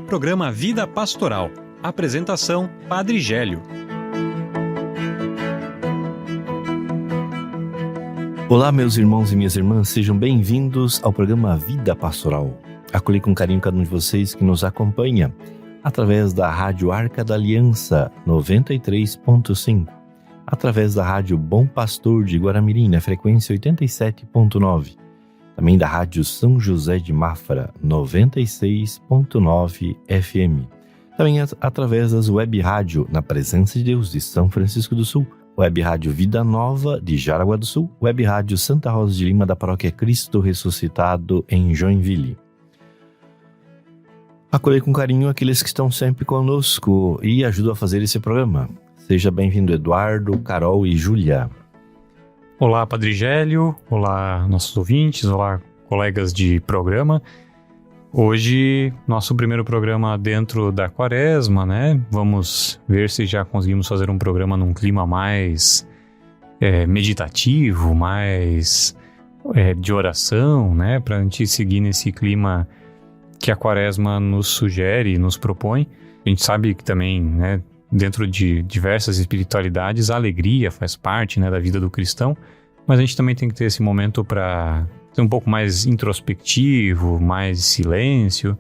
programa Vida Pastoral. Apresentação, Padre Gélio. Olá, meus irmãos e minhas irmãs, sejam bem-vindos ao programa Vida Pastoral. Acolhi com carinho cada um de vocês que nos acompanha através da Rádio Arca da Aliança 93.5, através da Rádio Bom Pastor de Guaramirim, na frequência 87.9, também da Rádio São José de Mafra 96.9 FM, também através das web rádio Na Presença de Deus de São Francisco do Sul, Web Rádio Vida Nova de Jaraguá do Sul, Web Rádio Santa Rosa de Lima da Paróquia Cristo Ressuscitado em Joinville. Acolhei com carinho aqueles que estão sempre conosco e ajudam a fazer esse programa. Seja bem-vindo, Eduardo, Carol e Júlia. Olá, Padre Gélio, olá, nossos ouvintes, olá, colegas de programa. Hoje, nosso primeiro programa dentro da Quaresma, né? Vamos ver se já conseguimos fazer um programa num clima mais meditativo, mais de oração, né? Para a gente seguir nesse clima que a Quaresma nos sugere, nos propõe. A gente sabe que também, né, dentro de diversas espiritualidades, a alegria faz parte, né, da vida do cristão, mas a gente também tem que ter esse momento para ser um pouco mais introspectivo, mais silêncio,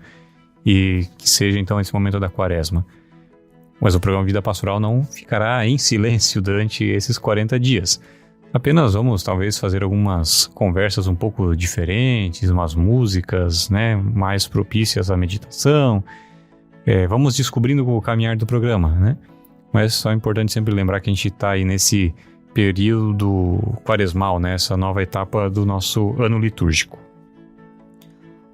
e que seja então esse momento da Quaresma. Mas o programa Vida Pastoral não ficará em silêncio durante esses 40 dias. Apenas vamos talvez fazer algumas conversas um pouco diferentes, umas músicas, né, mais propícias à meditação. Vamos descobrindo o caminhar do programa, né? Mas só é importante sempre lembrar que a gente está aí nesse período quaresmal, né? Essa nova etapa do nosso ano litúrgico.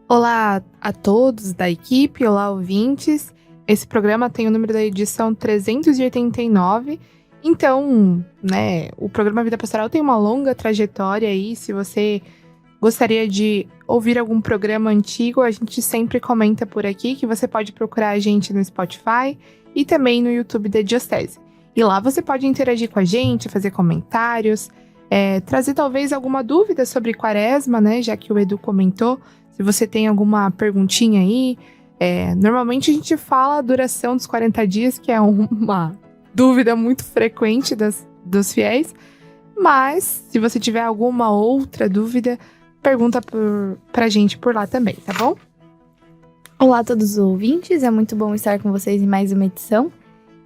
Olá a todos da equipe, olá ouvintes. Esse programa tem o número da edição 389. Então, né, o programa Vida Pastoral tem uma longa trajetória aí. Se você gostaria de ouvir algum programa antigo, a gente sempre comenta por aqui que você pode procurar a gente no Spotify e também no YouTube da Diocese. E lá você pode interagir com a gente, fazer comentários, trazer talvez alguma dúvida sobre Quaresma, né? Já que o Edu comentou, se você tem alguma perguntinha aí. Normalmente a gente fala a duração dos 40 dias, que é uma dúvida muito frequente dos fiéis. Mas, se você tiver alguma outra dúvida, pergunta pra gente por lá também, tá bom? Olá a todos os ouvintes, é muito bom estar com vocês em mais uma edição.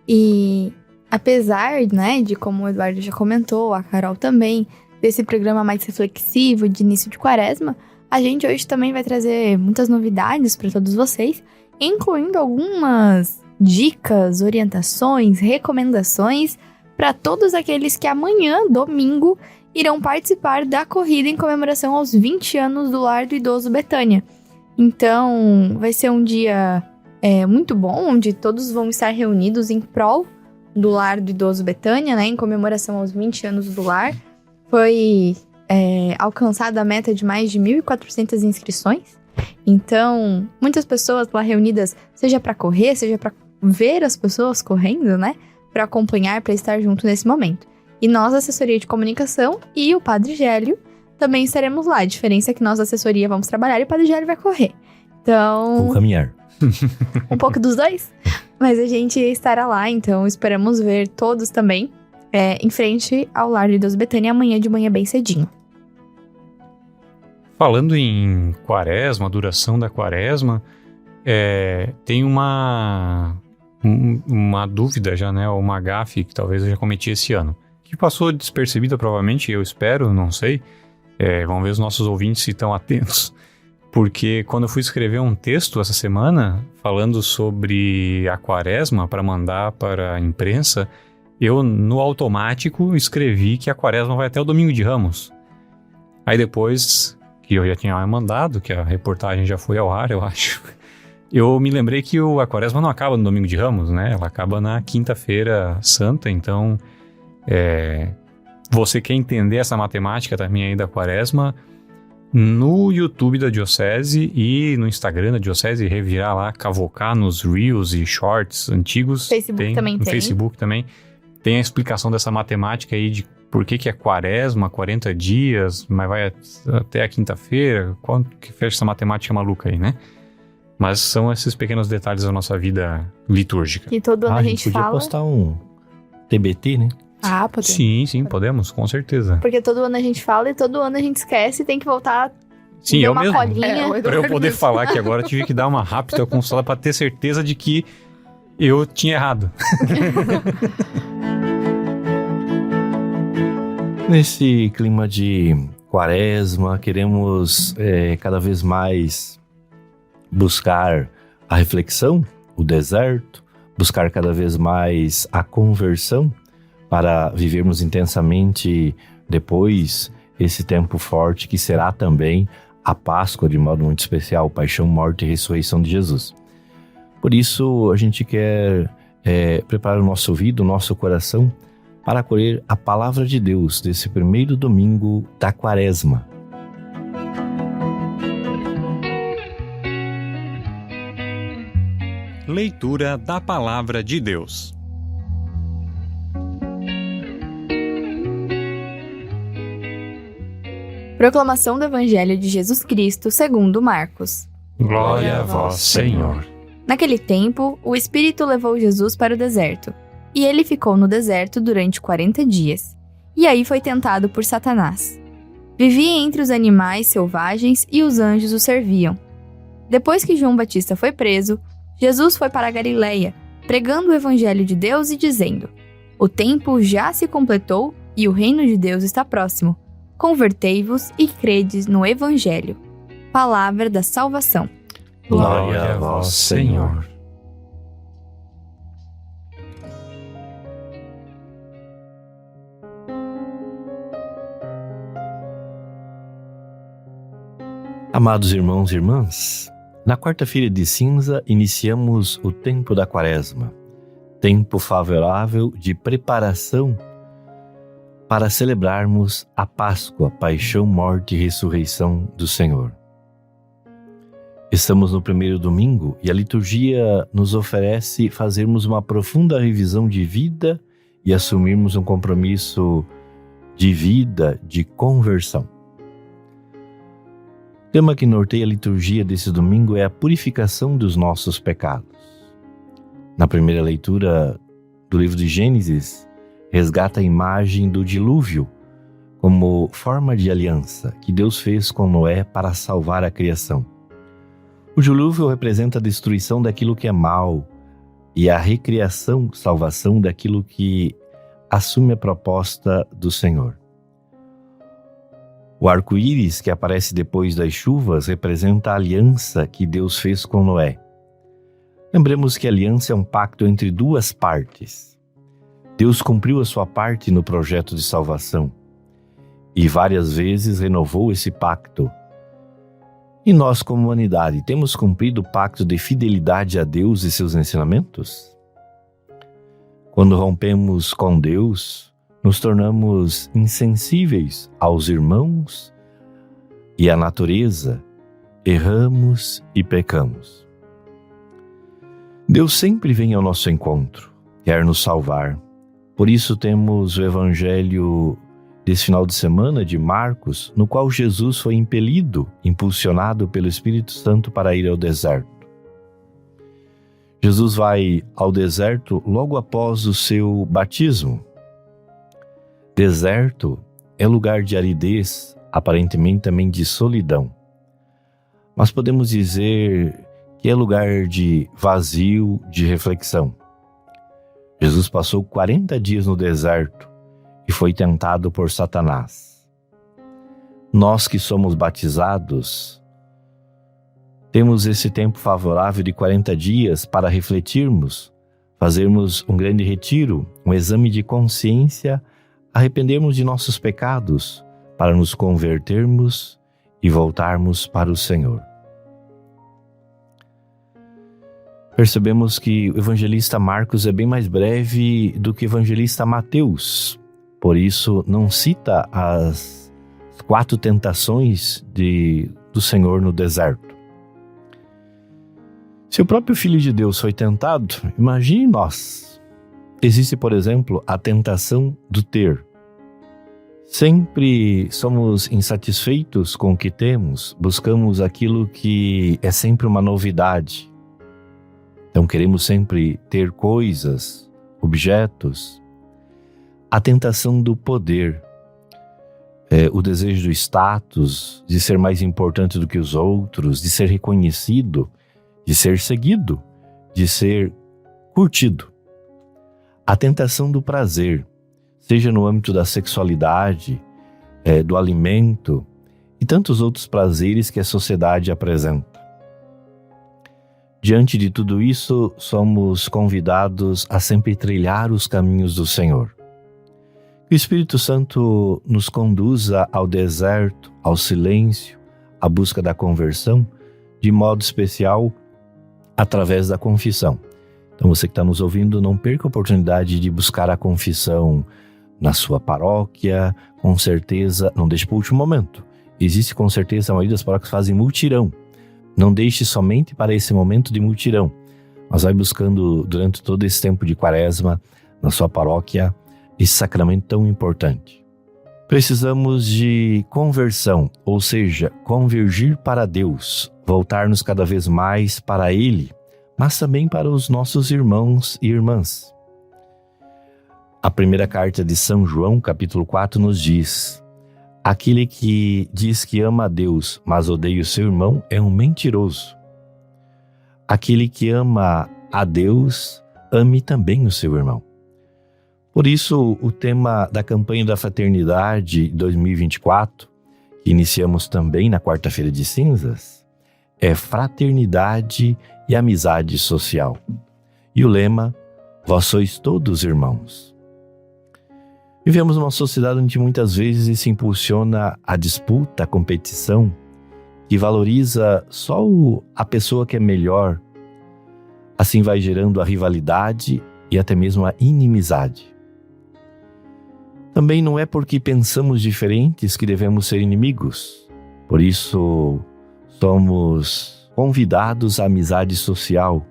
E apesar, né, de como o Eduardo já comentou, a Carol também, desse programa mais reflexivo de início de Quaresma, a gente hoje também vai trazer muitas novidades para todos vocês, incluindo algumas dicas, orientações, recomendações para todos aqueles que amanhã, domingo, irão participar da corrida em comemoração aos 20 anos do Lar do Idoso Betânia. Então, vai ser um dia muito bom, onde todos vão estar reunidos em prol do Lar do Idoso Betânia, né, em comemoração aos 20 anos do lar. Foi alcançada a meta de mais de 1.400 inscrições. Então, muitas pessoas lá reunidas, seja para correr, seja para ver as pessoas correndo, né, para acompanhar, para estar junto nesse momento. E nós, da assessoria de comunicação e o Padre Gélio, também estaremos lá. A diferença é que nós, da assessoria, vamos trabalhar e o Padre Gélio vai correr. Então, Vou caminhar. Um pouco dos dois, mas a gente estará lá, então esperamos ver todos também em frente ao Lar do Idoso Betânia amanhã de manhã bem cedinho. Falando em Quaresma, duração da Quaresma, tem uma dúvida já, né, uma gafe que talvez eu já cometi esse ano, que passou despercebida provavelmente, eu espero, não sei. Vamos ver os nossos ouvintes se estão atentos. Porque quando eu fui escrever um texto essa semana, falando sobre a Quaresma para mandar para a imprensa, eu, no automático, escrevi que a Quaresma vai até o Domingo de Ramos. Aí depois, que eu já tinha mandado, que a reportagem já foi ao ar, eu acho, eu me lembrei que a Quaresma não acaba no Domingo de Ramos, né? Ela acaba na Quinta-feira Santa, então você quer entender essa matemática também aí da Quaresma, no YouTube da Diocese e no Instagram da Diocese, revirar lá, cavocar nos Reels e Shorts antigos. Facebook também no tem. Facebook também tem a explicação dessa matemática aí de por que é Quaresma, 40 dias, mas vai até a quinta-feira. Quanto que fecha essa matemática maluca aí, né? Mas são esses pequenos detalhes da nossa vida litúrgica. Que todo ano a gente podia fala. postar um TBT, né? Ah, podemos. Sim, podemos, com certeza. Porque todo ano a gente fala e todo ano a gente esquece e tem que voltar Sim, ver eu uma mesmo. colinha. o Pra eu Eduardo poder mesmo. falar que agora eu tive que dar uma rápida consulta pra ter certeza de que eu tinha errado. Nesse clima de quaresma, queremos cada vez mais buscar a reflexão, o deserto, buscar cada vez mais a conversão para vivermos intensamente depois esse tempo forte que será também a Páscoa de modo muito especial, paixão, morte e ressurreição de Jesus. Por isso a gente quer preparar o nosso ouvido, o nosso coração para acolher a palavra de Deus desse primeiro domingo da quaresma. Leitura da Palavra de Deus. Proclamação do Evangelho de Jesus Cristo segundo Marcos. Glória a vós, Senhor. Naquele tempo, o Espírito levou Jesus para o deserto, e ele ficou no deserto durante 40 dias. E aí foi tentado por Satanás. Vivia entre os animais selvagens e os anjos o serviam. Depois que João Batista foi preso, Jesus foi para a Galileia, pregando o Evangelho de Deus e dizendo: O tempo já se completou e o reino de Deus está próximo. Convertei-vos e credes no Evangelho. Palavra da salvação. Glória a vós, Senhor. Amados irmãos e irmãs, na quarta-feira de cinza iniciamos o tempo da quaresma, tempo favorável de preparação para celebrarmos a Páscoa, paixão, morte e ressurreição do Senhor. Estamos no primeiro domingo e a liturgia nos oferece fazermos uma profunda revisão de vida e assumirmos um compromisso de vida, de conversão. O tema que norteia a liturgia desse domingo é a purificação dos nossos pecados. Na primeira leitura do livro de Gênesis, resgata a imagem do dilúvio como forma de aliança que Deus fez com Noé para salvar a criação. O dilúvio representa a destruição daquilo que é mal e a recriação, salvação daquilo que assume a proposta do Senhor. O arco-íris que aparece depois das chuvas representa a aliança que Deus fez com Noé. Lembremos que a aliança é um pacto entre duas partes. Deus cumpriu a sua parte no projeto de salvação e várias vezes renovou esse pacto. E nós, como humanidade, temos cumprido o pacto de fidelidade a Deus e seus ensinamentos? Quando rompemos com Deus, nos tornamos insensíveis aos irmãos e à natureza, erramos e pecamos. Deus sempre vem ao nosso encontro, quer nos salvar. Por isso temos o Evangelho desse final de semana de Marcos, no qual Jesus foi impelido, impulsionado pelo Espírito Santo para ir ao deserto. Jesus vai ao deserto logo após o seu batismo. Deserto é lugar de aridez, aparentemente também de solidão. Mas podemos dizer que é lugar de vazio, de reflexão. Jesus passou 40 dias no deserto e foi tentado por Satanás. Nós que somos batizados, temos esse tempo favorável de 40 dias para refletirmos, fazermos um grande retiro, um exame de consciência, arrependermos de nossos pecados, para nos convertermos e voltarmos para o Senhor. Percebemos que o evangelista Marcos é bem mais breve do que o evangelista Mateus. Por isso, não cita as 4 tentações do Senhor no deserto. Se o próprio Filho de Deus foi tentado, imagine nós. Existe, por exemplo, a tentação do ter. Sempre somos insatisfeitos com o que temos, buscamos aquilo que é sempre uma novidade. Então queremos sempre ter coisas, objetos. A tentação do poder, o desejo do status, de ser mais importante do que os outros, de ser reconhecido, de ser seguido, de ser curtido. A tentação do prazer, seja no âmbito da sexualidade, do alimento e tantos outros prazeres que a sociedade apresenta. Diante de tudo isso, somos convidados a sempre trilhar os caminhos do Senhor. Que o Espírito Santo nos conduza ao deserto, ao silêncio, à busca da conversão, de modo especial através da confissão. Então você que está nos ouvindo, não perca a oportunidade de buscar a confissão na sua paróquia, com certeza, não deixe para o último momento. Existe com certeza, a maioria das paróquias fazem multirão. Não deixe somente para esse momento de multirão, mas vai buscando durante todo esse tempo de quaresma, na sua paróquia, esse sacramento tão importante. Precisamos de conversão, ou seja, convergir para Deus, voltar-nos cada vez mais para Ele, mas também para os nossos irmãos e irmãs. A primeira carta de São João, capítulo 4, nos diz: aquele que diz que ama a Deus, mas odeia o seu irmão, é um mentiroso. Aquele que ama a Deus, ame também o seu irmão. Por isso, o tema da campanha da Fraternidade 2024, que iniciamos também na quarta-feira de cinzas, é Fraternidade e Amizade Social. E o lema: vós sois todos irmãos. Vivemos numa sociedade onde muitas vezes se impulsiona a disputa, a competição, que valoriza só a pessoa que é melhor. Assim vai gerando a rivalidade e até mesmo a inimizade. Também não é porque pensamos diferentes que devemos ser inimigos. Por isso, somos convidados à amizade social,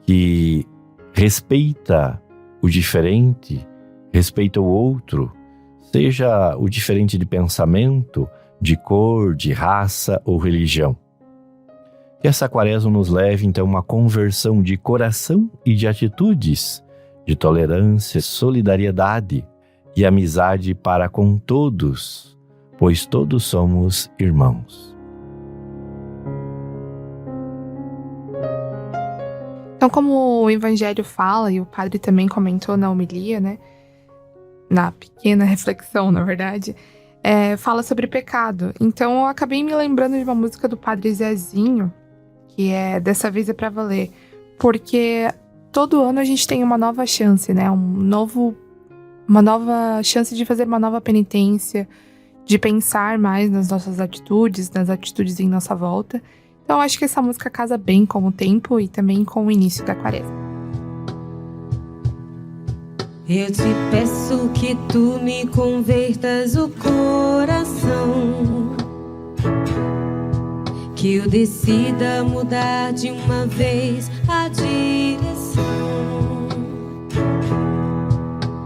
que respeita o diferente, respeita o outro, seja o diferente de pensamento, de cor, de raça ou religião. Que essa quaresma nos leve então a uma conversão de coração e de atitudes, de tolerância, solidariedade e amizade para com todos, pois todos somos irmãos. Então, como o Evangelho fala, e o padre também comentou na homilia, né? Na pequena reflexão, na verdade, fala sobre pecado. Então, eu acabei me lembrando de uma música do Padre Zezinho, que é Dessa Vez é Pra Valer, porque todo ano a gente tem uma nova chance, né? Uma nova chance de fazer uma nova penitência, de pensar mais nas nossas atitudes, nas atitudes em nossa volta. Então, eu acho que essa música casa bem com o tempo e também com o início da quaresma. Eu te peço que tu me convertas o coração, que eu decida mudar de uma vez a direção.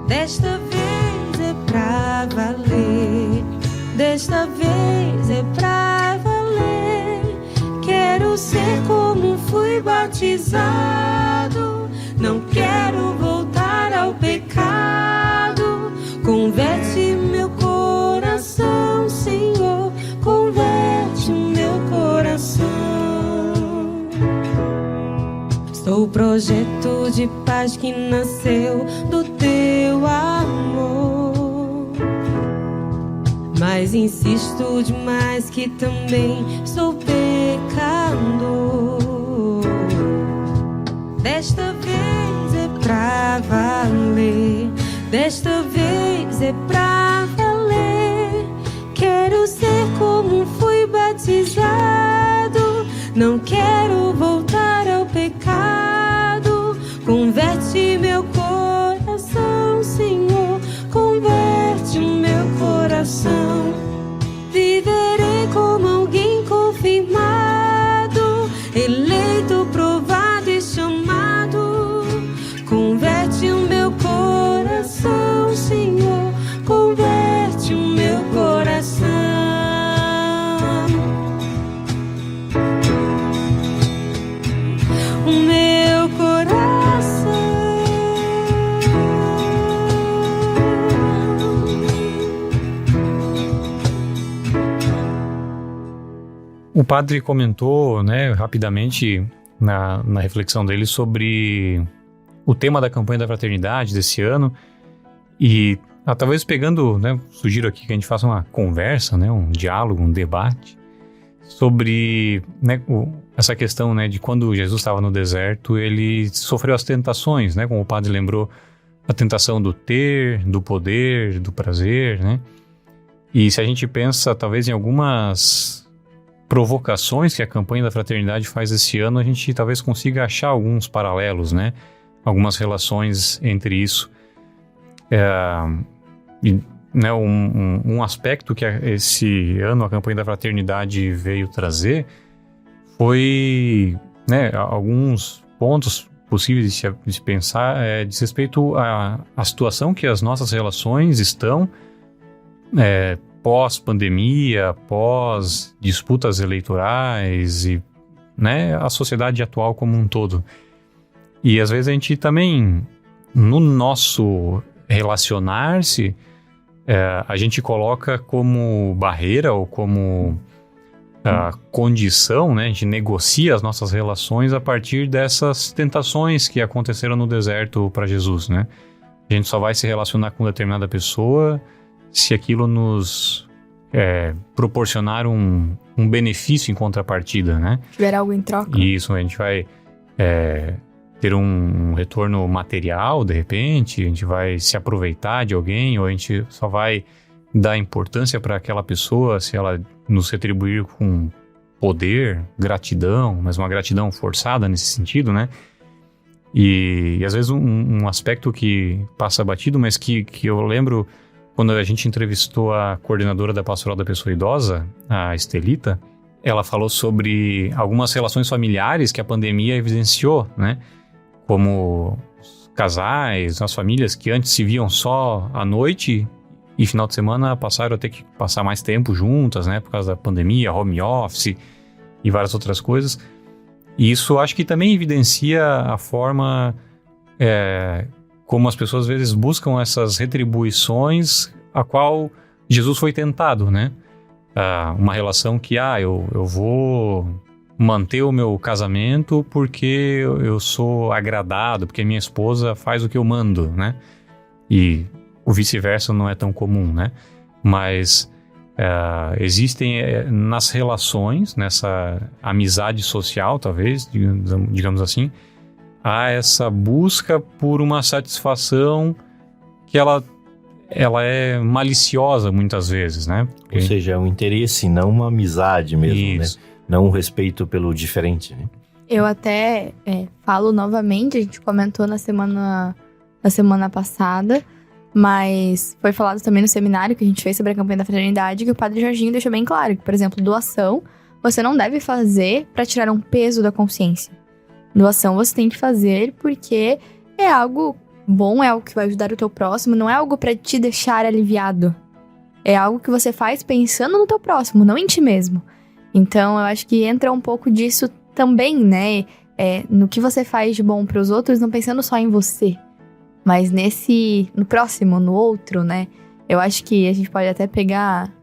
Desta vez é pra valer, desta vez é pra valer. Quero ser como fui batizado, não quero voltar ao pecado. Converte meu coração, Senhor, converte meu coração. Sou o projeto de paz que nasceu do teu amor, mas insisto demais que também sou pecador. Desta vez é pra valer, desta vez é pra valer. Quero ser como fui batizado, não quero voltar ao pecado. Converte meu coração, Senhor, converte meu coração. Viverei como alguém confirmado, eleito, provado e chamado. Converte o meu coração, Senhor, converte o O padre comentou, né, rapidamente na reflexão dele sobre o tema da campanha da fraternidade desse ano e talvez pegando, né, sugiro aqui que a gente faça uma conversa, né, um diálogo, um debate sobre, né, essa questão, né, de quando Jesus estava no deserto, ele sofreu as tentações, né, como o padre lembrou, a tentação do ter, do poder, do prazer, né, e se a gente pensa talvez em algumas provocações que a campanha da fraternidade faz esse ano, a gente talvez consiga achar alguns paralelos, né, algumas relações entre isso. Né, um aspecto que esse ano a campanha da fraternidade veio trazer foi, né, alguns pontos possíveis de se pensar diz respeito à situação que as nossas relações estão pós-pandemia, pós-disputas eleitorais e, né, a sociedade atual como um todo. E às vezes a gente também, no nosso relacionar-se, a gente coloca como barreira ou como condição, né? A gente negocia as nossas relações a partir dessas tentações que aconteceram no deserto para Jesus, né? A gente só vai se relacionar com determinada pessoa se aquilo nos proporcionar um benefício em contrapartida, né? Tiver algo em troca. Isso, a gente vai ter um retorno material, de repente, a gente vai se aproveitar de alguém, ou a gente só vai dar importância para aquela pessoa se ela nos retribuir com poder, gratidão, mas uma gratidão forçada nesse sentido, né? E às vezes um aspecto que passa batido, mas que eu lembro quando a gente entrevistou a coordenadora da Pastoral da Pessoa Idosa, a Estelita, ela falou sobre algumas relações familiares que a pandemia evidenciou, né? Como os casais, as famílias que antes se viam só à noite e final de semana passaram a ter que passar mais tempo juntas, né? Por causa da pandemia, home office e várias outras coisas. E isso acho que também evidencia a forma como as pessoas às vezes buscam essas retribuições a qual Jesus foi tentado, né? Uma relação que, eu vou manter o meu casamento porque eu sou agradado, porque minha esposa faz o que eu mando, né? E o vice-versa não é tão comum, né? Mas existem nas relações, nessa amizade social, talvez, digamos assim, há essa busca por uma satisfação que ela é maliciosa muitas vezes, né? Ou seja, é um interesse, não uma amizade mesmo, Isso. né? Não um respeito pelo diferente, né? Eu até falo novamente, a gente comentou na semana passada, mas foi falado também no seminário que a gente fez sobre a campanha da fraternidade, que o Padre Jorginho deixou bem claro que, por exemplo, doação você não deve fazer para tirar um peso da consciência. Doação você tem que fazer porque é algo bom, é algo que vai ajudar o teu próximo, não é algo para te deixar aliviado. É algo que você faz pensando no teu próximo, não em ti mesmo. Então, eu acho que entra um pouco disso também, né? No que você faz de bom para os outros, não pensando só em você, mas no próximo, no outro, né? Eu acho que a gente pode até pegar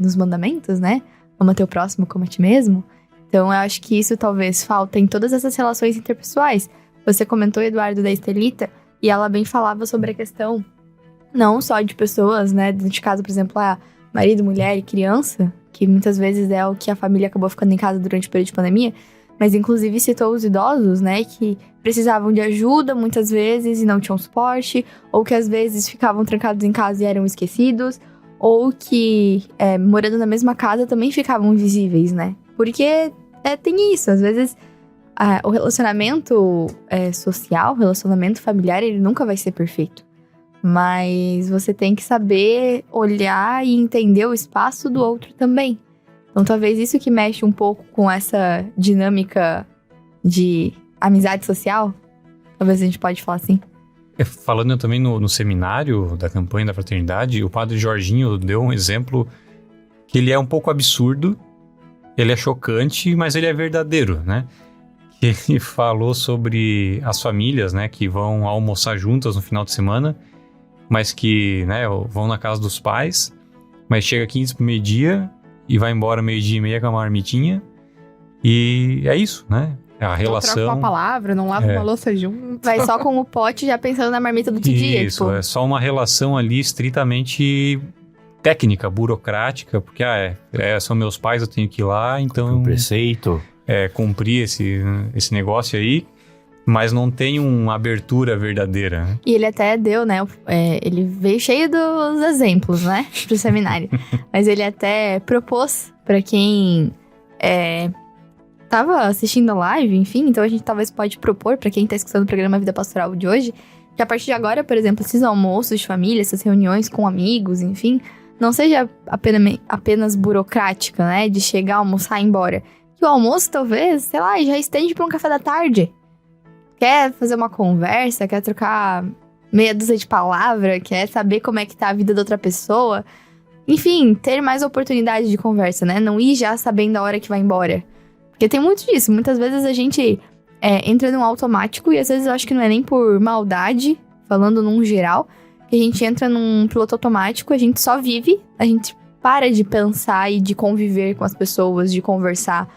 nos mandamentos, né? Ama teu próximo como a ti mesmo. Então, eu acho que isso talvez falta em todas essas relações interpessoais. Você comentou, Eduardo, da Estelita, e ela bem falava sobre a questão não só de pessoas, né? Dentro de casa, por exemplo, marido, mulher e criança, que muitas vezes é o que a família acabou ficando em casa durante o período de pandemia, mas inclusive citou os idosos, né, que precisavam de ajuda muitas vezes e não tinham suporte, ou que às vezes ficavam trancados em casa e eram esquecidos, ou que morando na mesma casa também ficavam invisíveis, né, porque tem isso, às vezes o relacionamento social, o relacionamento familiar, ele nunca vai ser perfeito. Mas você tem que saber olhar e entender o espaço do outro também. Então, talvez isso que mexe um pouco com essa dinâmica de amizade social. Talvez a gente pode falar assim. Falando também no seminário da campanha da fraternidade, o Padre Jorginho deu um exemplo que ele é um pouco absurdo, ele é chocante, mas ele é verdadeiro, né? Ele falou sobre as famílias, né, que vão almoçar juntas no final de semana, mas que, né, vão na casa dos pais, mas chega 15 pro meio-dia, e vai embora 12:30 com a marmitinha. E é isso, né? A relação... Não troca uma palavra, não lava uma louça junto. Vai só com o pote já pensando na marmita do outro dia. Isso, tipo... é só uma relação ali estritamente técnica, burocrática, porque são meus pais, eu tenho que ir lá, então... O preceito. Cumprir esse negócio aí, mas não tem uma abertura verdadeira. Né? E ele até deu, né? Ele veio cheio dos exemplos, né? Pro seminário. Mas ele até propôs pra quem tava assistindo a live, enfim, então a gente talvez pode propor pra quem tá escutando o programa Vida Pastoral de hoje, que a partir de agora, por exemplo, esses almoços de família, essas reuniões com amigos, enfim, não seja apenas burocrática, né? De chegar, almoçar e ir embora. Que o almoço, talvez, sei lá, já estende pra um café da tarde. Quer fazer uma conversa, quer trocar meia dúzia de palavra, quer saber como é que tá a vida da outra pessoa. Enfim, ter mais oportunidade de conversa, né? Não ir já sabendo a hora que vai embora. Porque tem muito disso. Muitas vezes a gente entra num automático e às vezes eu acho que não é nem por maldade, falando num geral, que a gente entra num piloto automático, a gente só vive, a gente para de pensar e de conviver com as pessoas, de conversar.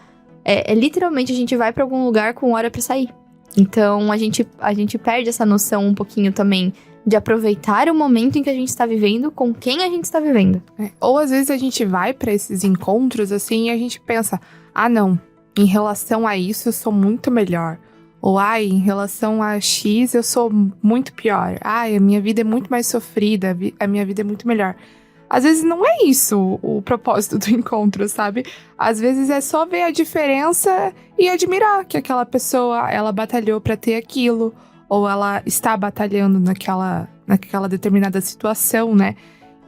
Literalmente a gente vai pra algum lugar com hora pra sair. Então a gente perde essa noção um pouquinho também de aproveitar o momento em que a gente está vivendo com quem a gente está vivendo. Ou às vezes a gente vai pra esses encontros assim e a gente pensa, não, em relação a isso eu sou muito melhor. Ou em relação a X eu sou muito pior. A minha vida é muito mais sofrida, a minha vida é muito melhor. Às vezes não é isso o propósito do encontro, sabe? Às vezes é só ver a diferença e admirar que aquela pessoa, ela batalhou pra ter aquilo, ou ela está batalhando naquela determinada situação, né?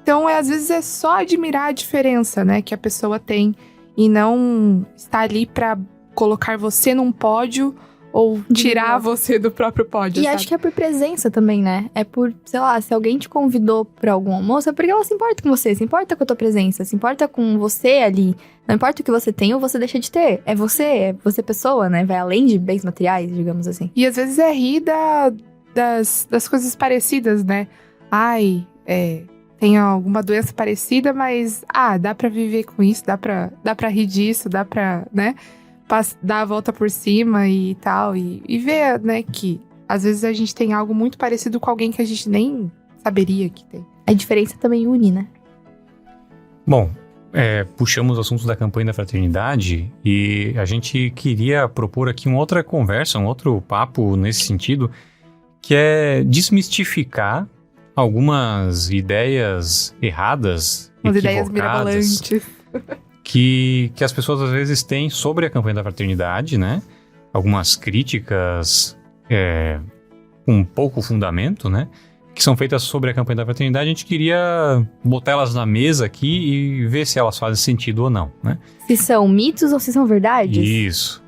Então, às vezes é só admirar a diferença, né, que a pessoa tem e não estar ali pra colocar você num pódio ou tirar você do próprio pódio, E sabe? acho que é por presença também, né? É por, sei lá, se alguém te convidou pra algum almoço, é porque ela se importa com você, se importa com a tua presença, se importa com você ali. Não importa o que você tem ou você deixa de ter. É você pessoa, né? Vai além de bens materiais, digamos assim. E às vezes é rir das coisas parecidas, né? Tem alguma doença parecida, mas dá pra viver com isso, dá pra rir disso, dá pra, né? Dar a volta por cima e tal, e ver, né, que às vezes a gente tem algo muito parecido com alguém que a gente nem saberia que tem. A diferença também une, né? Bom, puxamos o assunto da campanha da fraternidade e a gente queria propor aqui uma outra conversa, um outro papo nesse sentido, que é desmistificar algumas ideias erradas, Umas ideias equivocadas, mirabolantes. que as pessoas às vezes têm sobre a campanha da fraternidade, né? Algumas críticas com pouco fundamento, né? Que são feitas sobre a campanha da fraternidade. A gente queria botar elas na mesa aqui e ver se elas fazem sentido ou não, né? Se são mitos ou se são verdades? Isso.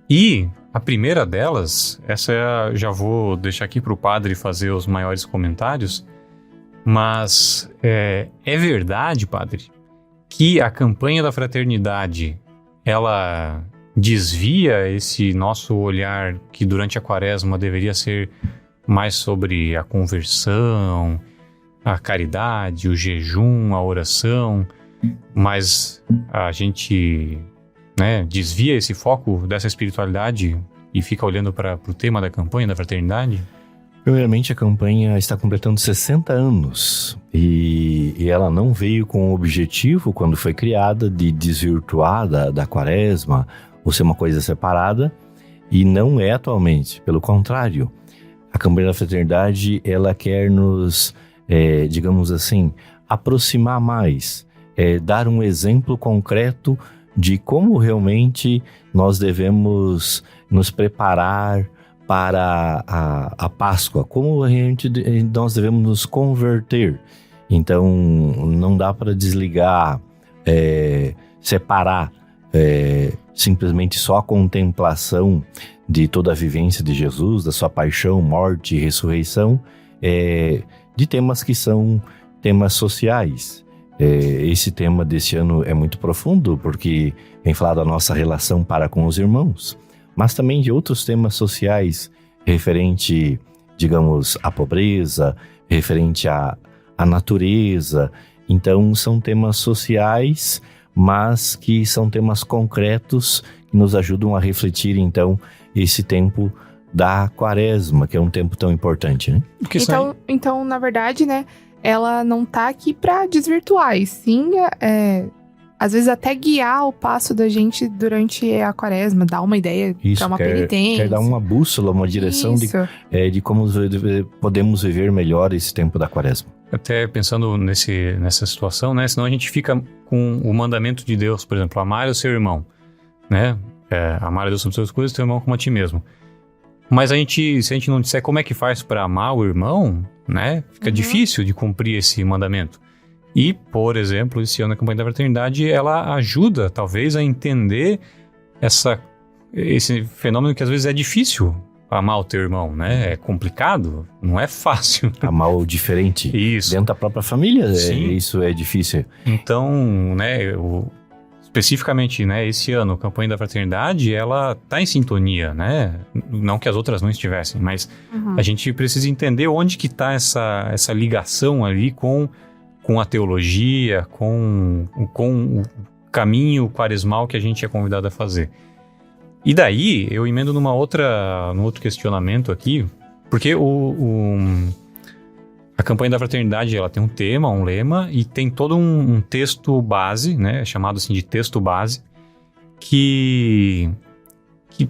E a primeira delas, já vou deixar aqui para o padre fazer os maiores comentários, mas é verdade, padre, que a campanha da fraternidade, ela desvia esse nosso olhar que durante a quaresma deveria ser mais sobre a conversão, a caridade, o jejum, a oração, mas a gente, né, desvia esse foco dessa espiritualidade e fica olhando para o tema da campanha da fraternidade? Primeiramente, a campanha está completando 60 anos e ela não veio com o objetivo, quando foi criada, de desvirtuar da quaresma ou ser uma coisa separada, e não é atualmente, pelo contrário. A campanha da fraternidade, ela quer nos, digamos assim, aproximar mais, dar um exemplo concreto de como realmente nós devemos nos preparar para a Páscoa, como nós devemos nos converter. Então, não dá para desligar, separar simplesmente só a contemplação de toda a vivência de Jesus, da sua paixão, morte e ressurreição, de temas que são temas sociais. Esse tema desse ano é muito profundo, porque vem falar da nossa relação para com os irmãos, mas também de outros temas sociais referente, digamos, à pobreza, referente à natureza, Então, são temas sociais, mas que são temas concretos que nos ajudam a refletir, então, esse tempo da Quaresma, que é um tempo tão importante, né? Porque isso aí- Então, na verdade, né, ela não tá aqui pra desvirtuar, e sim, às vezes até guiar o passo da gente durante a Quaresma, dar uma ideia pra uma penitência. Quer dar uma bússola, uma direção Isso. de como podemos viver melhor esse tempo da Quaresma. Até pensando nessa situação, né? Senão a gente fica com o mandamento de Deus, por exemplo, amar o seu irmão, né? Amar a Deus sobre todas as coisas, teu irmão como a ti mesmo. Mas se a gente não disser como é que faz para amar o irmão, né? Fica difícil de cumprir esse mandamento. E, por exemplo, esse ano a campanha da fraternidade, ela ajuda, talvez, a entender esse fenômeno que às vezes é difícil amar o teu irmão, né? É complicado, não é fácil. Amar o diferente. Isso. Dentro da própria família, Sim. Isso é difícil. Então, né, especificamente, né, esse ano, a campanha da fraternidade, ela tá em sintonia, né? Não que as outras não estivessem, mas a gente precisa entender onde que tá essa ligação ali com a teologia, com o caminho quaresmal que a gente é convidado a fazer. E daí, eu emendo num outro questionamento aqui, porque a campanha da fraternidade, ela tem um tema, um lema, e tem todo um texto base, né, chamado assim de texto base, que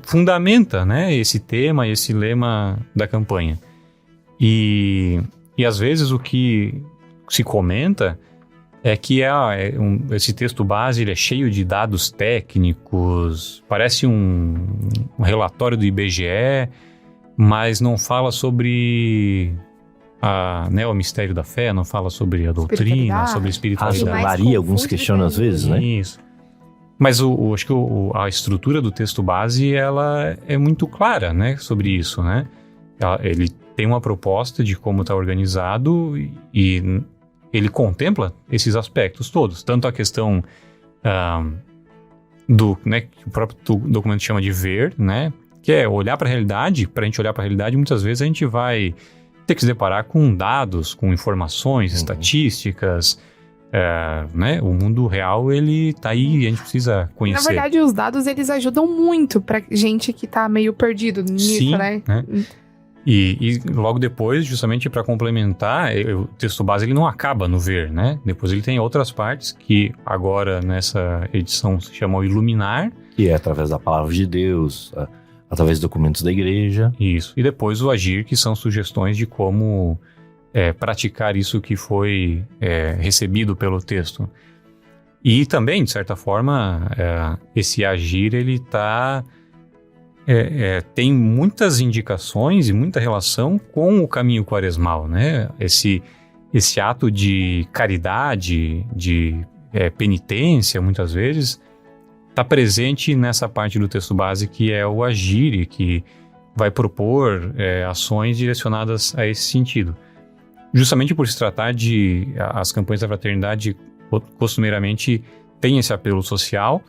fundamenta, né, esse tema, esse lema da campanha. E às vezes o que se comenta é que esse texto base ele é cheio de dados técnicos, parece um relatório do IBGE, mas não fala sobre o mistério da fé, não fala sobre a doutrina, sobre a espiritualidade. mais Maria, alguns confunde questionam às vezes, né? Isso. Mas acho que a estrutura do texto base, ela é muito clara, né, sobre isso, né? Ele tem uma proposta de como está organizado e ele contempla esses aspectos todos. Tanto a questão né, que o próprio documento chama de ver, né? Que é olhar para a realidade. Para a gente olhar para a realidade, muitas vezes a gente vai ter que se deparar com dados, com informações, estatísticas, né? O mundo real, ele tá aí e a gente precisa conhecer. Na verdade, os dados, eles ajudam muito pra gente que tá meio perdido nisso, Sim, né? E logo depois, justamente para complementar, o texto base ele não acaba no ver, né? Depois ele tem outras partes que agora nessa edição se chamam Iluminar. Que é através da palavra de Deus, através de documentos da igreja. Isso. E depois o Agir, que são sugestões de como praticar isso que foi recebido pelo texto. E também, de certa forma, esse Agir, ele tem muitas indicações e muita relação com o caminho quaresmal, né? Esse ato de caridade, de penitência, muitas vezes, está presente nessa parte do texto base que é o Agir e que vai propor ações direcionadas a esse sentido. Justamente por se tratar as campanhas da fraternidade costumeiramente têm esse apelo social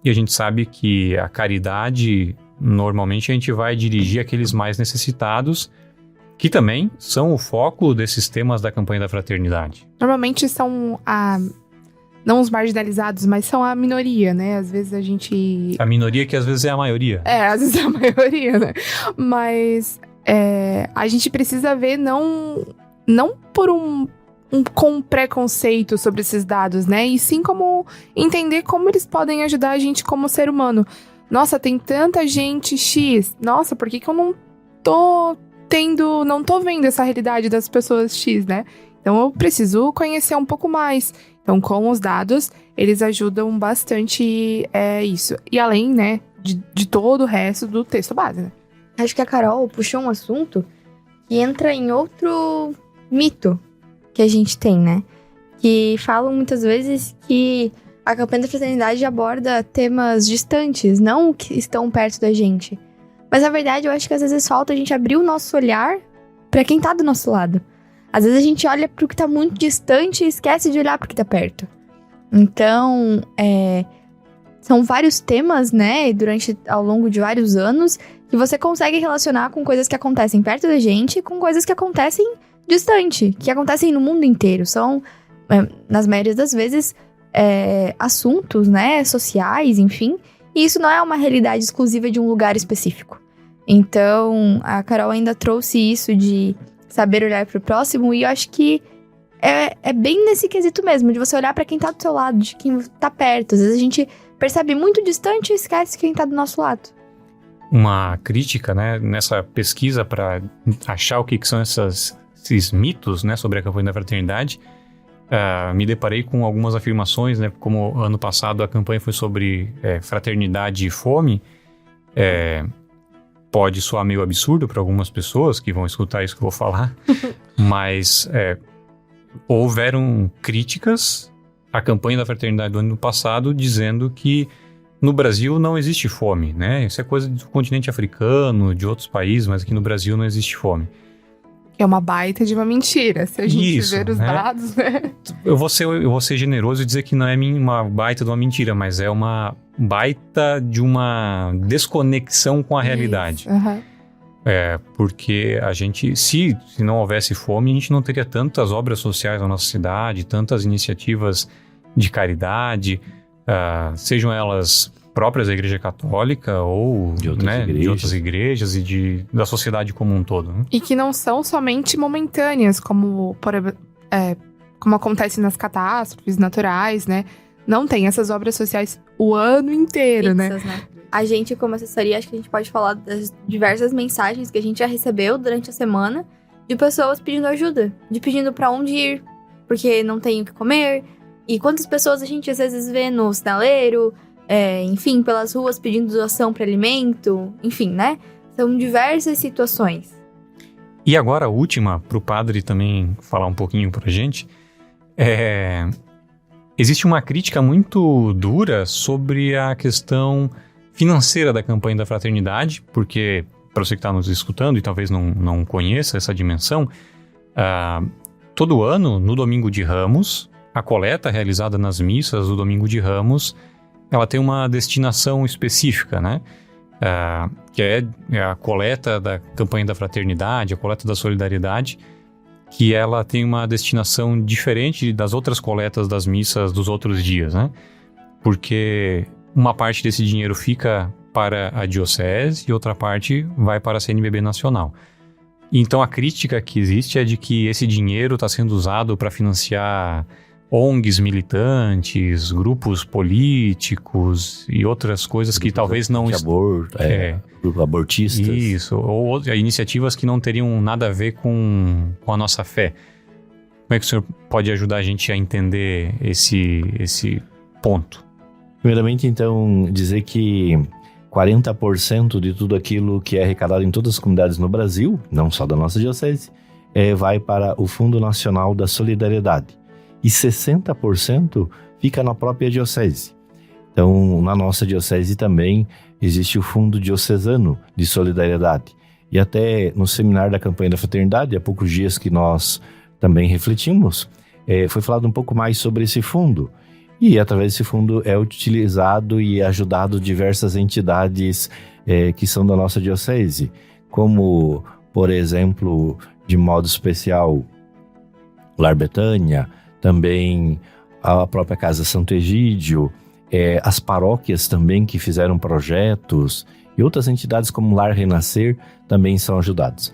e a gente sabe que a caridade, normalmente a gente vai dirigir aqueles mais necessitados, que também são o foco desses temas da campanha da fraternidade. Normalmente são não os marginalizados, mas são a minoria, né? Às vezes a gente... A minoria que às vezes é a maioria. Às vezes é a maioria, né? Mas a gente precisa ver não por com um preconceito sobre esses dados, né? E sim como entender como eles podem ajudar a gente como ser humano. Nossa, tem tanta gente X. Nossa, por que eu não tô vendo essa realidade das pessoas X, né? Então eu preciso conhecer um pouco mais. Então, com os dados, eles ajudam bastante isso. E além, né, de todo o resto do texto base, né? Acho que a Carol puxou um assunto que entra em outro mito que a gente tem, né? Que falam muitas vezes que a campanha da fraternidade aborda temas distantes, não que estão perto da gente. Mas, na verdade, eu acho que às vezes falta a gente abrir o nosso olhar para quem tá do nosso lado. Às vezes a gente olha pro que tá muito distante e esquece de olhar pro que tá perto. Então, são vários temas, né, ao longo de vários anos, que você consegue relacionar com coisas que acontecem perto da gente e com coisas que acontecem distante, que acontecem no mundo inteiro. São nas maioria das vezes, assuntos, né, sociais, enfim. E isso não é uma realidade exclusiva de um lugar específico. Então, a Carol ainda trouxe isso de saber olhar para o próximo, e eu acho que é bem nesse quesito mesmo, de você olhar para quem tá do seu lado, de quem tá perto. Às vezes a gente percebe muito distante e esquece quem tá do nosso lado. Uma crítica, né, nessa pesquisa para achar o que são esses mitos, né, sobre a campanha da fraternidade, me deparei com algumas afirmações, né, como ano passado a campanha foi sobre fraternidade e fome. Pode soar meio absurdo para algumas pessoas que vão escutar isso que eu vou falar, mas houveram críticas à campanha da fraternidade do ano passado, dizendo que no Brasil não existe fome, né? Isso é coisa do continente africano, de outros países, mas aqui no Brasil não existe fome. É uma baita de uma mentira, se a gente ver os dados, né? Eu vou ser generoso e dizer que não é uma baita de uma mentira, mas é uma baita de uma desconexão com a realidade. Uhum. Porque a gente, se não houvesse fome, a gente não teria tantas obras sociais na nossa cidade, tantas iniciativas de caridade, sejam elas próprias da Igreja Católica ou de outras igrejas e da sociedade como um todo. Né? E que não são somente momentâneas, como acontece nas catástrofes naturais, né? Não tem essas obras sociais o ano inteiro, fixas, né? A gente, como assessoria, acho que a gente pode falar das diversas mensagens que a gente já recebeu durante a semana de pessoas pedindo ajuda, de pedindo pra onde ir, porque não tem o que comer. E quantas pessoas a gente às vezes vê no sinaleiro, enfim, pelas ruas pedindo doação para alimento, enfim, né? São diversas situações. E agora a última, para o padre também falar um pouquinho pra gente, existe uma crítica muito dura sobre a questão financeira da campanha da fraternidade, porque, para você que está nos escutando e talvez não conheça essa dimensão, todo ano, no Domingo de Ramos, a coleta realizada nas missas do Domingo de Ramos, ela tem uma destinação específica, né? Que é a coleta da campanha da fraternidade, a coleta da solidariedade, que ela tem uma destinação diferente das outras coletas das missas dos outros dias, né? Porque uma parte desse dinheiro fica para a diocese e outra parte vai para a CNBB Nacional. Então a crítica que existe é de que esse dinheiro está sendo usado para financiar ONGs militantes, grupos políticos e outras coisas que talvez não... Grupo abortistas. Isso, ou iniciativas que não teriam nada a ver com a nossa fé. Como é que o senhor pode ajudar a gente a entender esse ponto? Primeiramente, então, dizer que 40% de tudo aquilo que é arrecadado em todas as comunidades no Brasil, não só da nossa diocese, vai para o Fundo Nacional da Solidariedade. E 60% fica na própria diocese. Então, na nossa diocese também existe o Fundo Diocesano de Solidariedade. E até no seminário da campanha da fraternidade, há poucos dias que nós também refletimos, foi falado um pouco mais sobre esse fundo. E através desse fundo é utilizado e ajudado diversas entidades que são da nossa diocese, como, por exemplo, de modo especial, o Lar Betânia, também a própria Casa Santo Egídio, as paróquias também que fizeram projetos e outras entidades como o Lar Renascer também são ajudadas.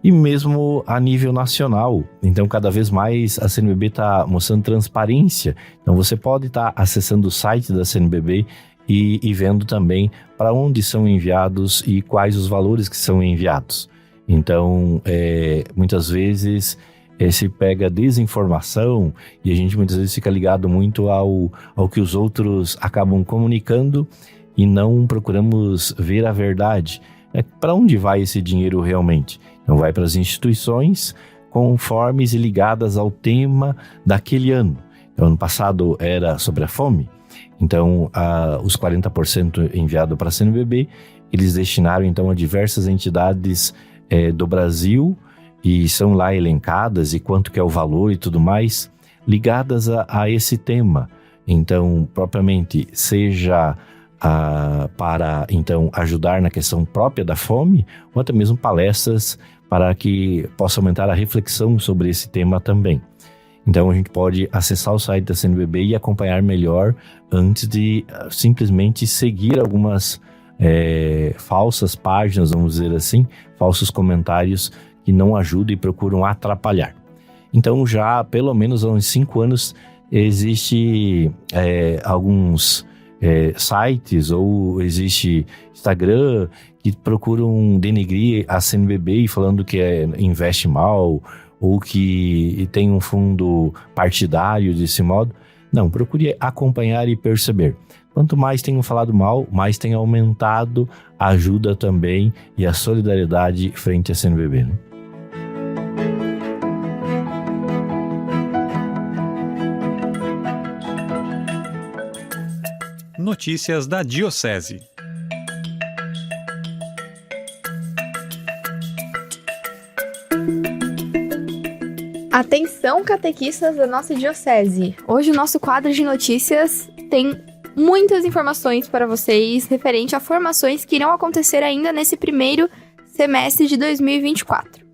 E mesmo a nível nacional, então cada vez mais a CNBB está mostrando transparência, então você pode estar acessando o site da CNBB e vendo também para onde são enviados e quais os valores que são enviados. Então, muitas vezes se pega desinformação e a gente muitas vezes fica ligado muito ao que os outros acabam comunicando e não procuramos ver a verdade. Para onde vai esse dinheiro realmente? Então vai para as instituições conformes e ligadas ao tema daquele ano. Então, ano passado era sobre a fome, então os 40% enviado para a CNBB, eles destinaram então a diversas entidades do Brasil, e são lá elencadas e quanto que é o valor e tudo mais, ligadas a esse tema. Então, propriamente, seja para então ajudar na questão própria da fome, ou até mesmo palestras para que possa aumentar a reflexão sobre esse tema também. Então a gente pode acessar o site da CNBB e acompanhar melhor antes de simplesmente seguir algumas falsas páginas, vamos dizer assim, falsos comentários que não ajudam e procuram atrapalhar. Então já pelo menos há uns 5 anos existe alguns sites ou existe Instagram que procuram denegrir a CNBB falando que investe mal ou que tem um fundo partidário desse modo. Não, procure acompanhar e perceber. Quanto mais tenham falado mal, mais tem aumentado a ajuda também e a solidariedade frente à CNBB, né? Notícias da Diocese. Atenção, catequistas da nossa diocese! Hoje o nosso quadro de notícias tem muitas informações para vocês referente a formações que irão acontecer ainda nesse primeiro semestre de 2024.